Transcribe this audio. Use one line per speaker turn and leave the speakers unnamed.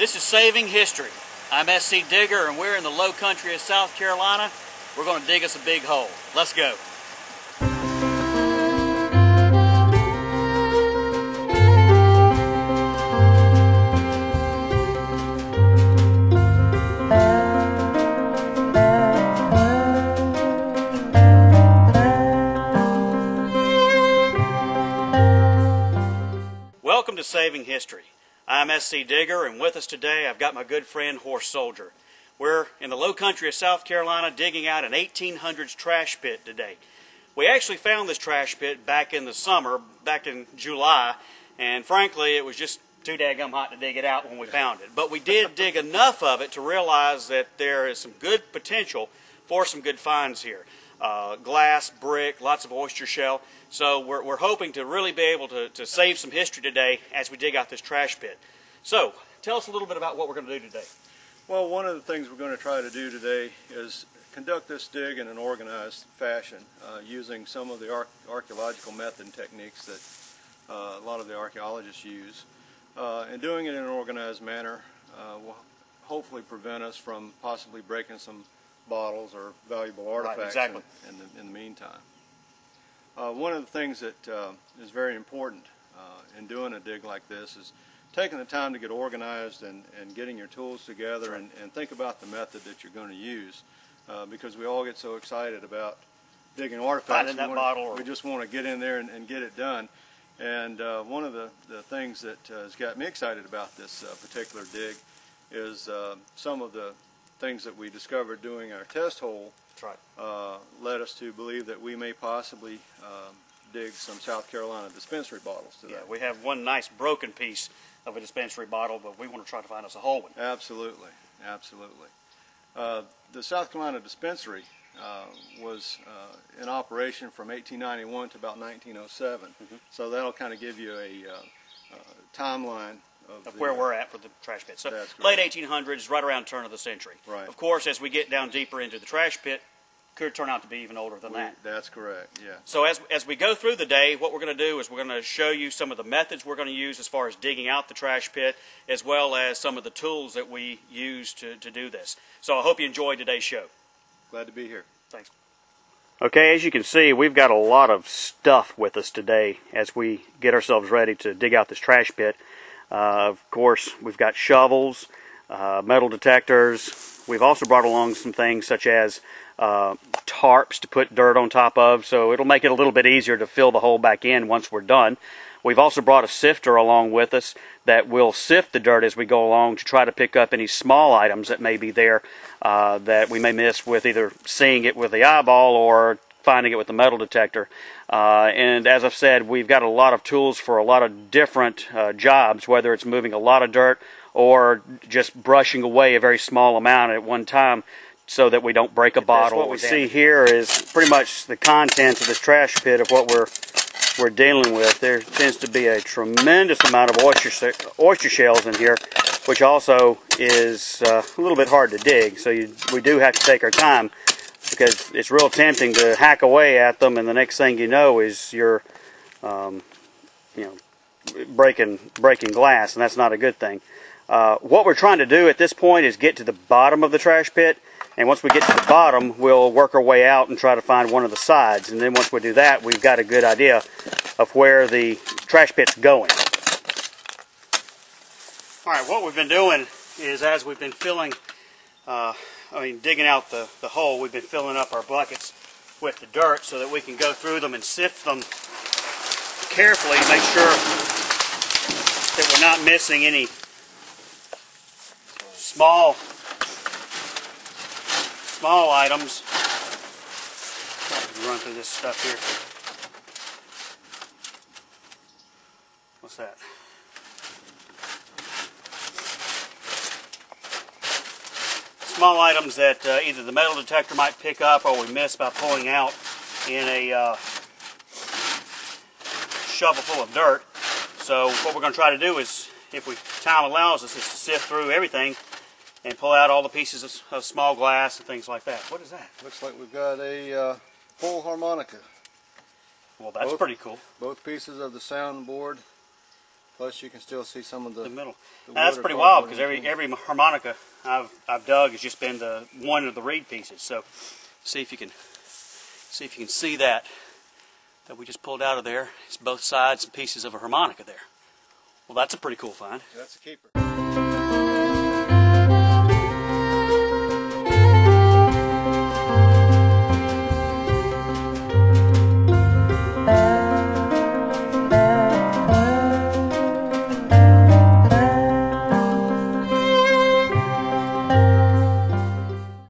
This is Saving History. I'm SCdigger and we're in the low country of South Carolina. We're going to dig us a big hole. Let's go. Welcome to Saving History. I'm SCdigger, and with us today I've got my good friend Horse Soldier. We're in the low country of South Carolina digging out an 1800s trash pit today. We actually found this trash pit back in the summer, back in July, and frankly it was just too daggum hot to dig it out when we found it. But we did dig enough of it to realize that there is some good potential for some good finds here. Glass, brick, lots of oyster shell. So we're hoping to really be able to save some history today as we dig out this trash pit. So tell us a little bit about what we're going to do today.
Well, one of the things we're going to try to do today is conduct this dig in an organized fashion using some of the archaeological method and techniques that a lot of the archaeologists use. And doing it in an organized manner will hopefully prevent us from possibly breaking some bottles or valuable artifacts in the meantime. One of the things that is very important in doing a dig like this is taking the time to get organized and getting your tools together and think about the method that you're going to use, because we all get so excited about digging artifacts. We just want to get in there and get it done. And one of the things that has got me excited about this particular dig is some of the things that we discovered doing our test hole led us to believe that we may possibly dig some South Carolina dispensary bottles today.
Yeah, we have one nice broken piece of a dispensary bottle, but we want to try to find us a whole one.
Absolutely, absolutely. The South Carolina dispensary was in operation from 1891 to about 1907. So that'll kind of give you a timeline of
where we're at for the trash pit. So late 1800s, right around turn of the century.
Right.
Of course, as we get down deeper into the trash pit, could turn out to be even older than that.
That's correct, yeah.
So as we go through the day, what we're going to do is we're going to show you some of the methods we're going to use as far as digging out the trash pit, as well as some of the tools that we use to do this. So I hope you enjoyed today's show.
Glad to be here.
Thanks. Okay, as you can see, we've got a lot of stuff with us today as we get ourselves ready to dig out this trash pit. Of course, we've got shovels, metal detectors. We've also brought along some things such as tarps to put dirt on top of, so it'll make it a little bit easier to fill the hole back in once we're done. We've also brought a sifter along with us that will sift the dirt as we go along to try to pick up any small items that may be there that we may miss with either seeing it with the eyeball or finding it with the metal detector. And as I've said, we've got a lot of tools for a lot of different jobs, whether it's moving a lot of dirt or just brushing away a very small amount at one time so that we don't break a bottle. What we see here is pretty much the contents of this trash pit of what we're dealing with. There tends to be a tremendous amount of oyster shells in here, which also is a little bit hard to dig, so we do have to take our time, because it's real tempting to hack away at them, and the next thing you know is you're breaking glass, and that's not a good thing. What we're trying to do at this point is get to the bottom of the trash pit, and once we get to the bottom, we'll work our way out and try to find one of the sides. And then once we do that, we've got a good idea of where the trash pit's going. All right, what we've been doing is, as we've been filling, digging out the hole, we've been filling up our buckets with the dirt so that we can go through them and sift them carefully to make sure that we're not missing any small items. Run through this stuff here. What's that? Small items that either the metal detector might pick up or we miss by pulling out in a shovel full of dirt. So what we're going to try to do is, if time allows us, is to sift through everything and pull out all the pieces of small glass and things like that. What is that?
Looks like we've got a full harmonica.
Well, that's pretty cool.
Both pieces of the soundboard Plus, you can still see some of the
middle.
the
Now, that's
wood or
pretty wild
cardboard
because
in between.
every harmonica I've dug has just been the one of the reed pieces. So see if you can see that we just pulled out of there. It's both sides and pieces of a harmonica there. Well, that's a pretty cool find.
That's a keeper.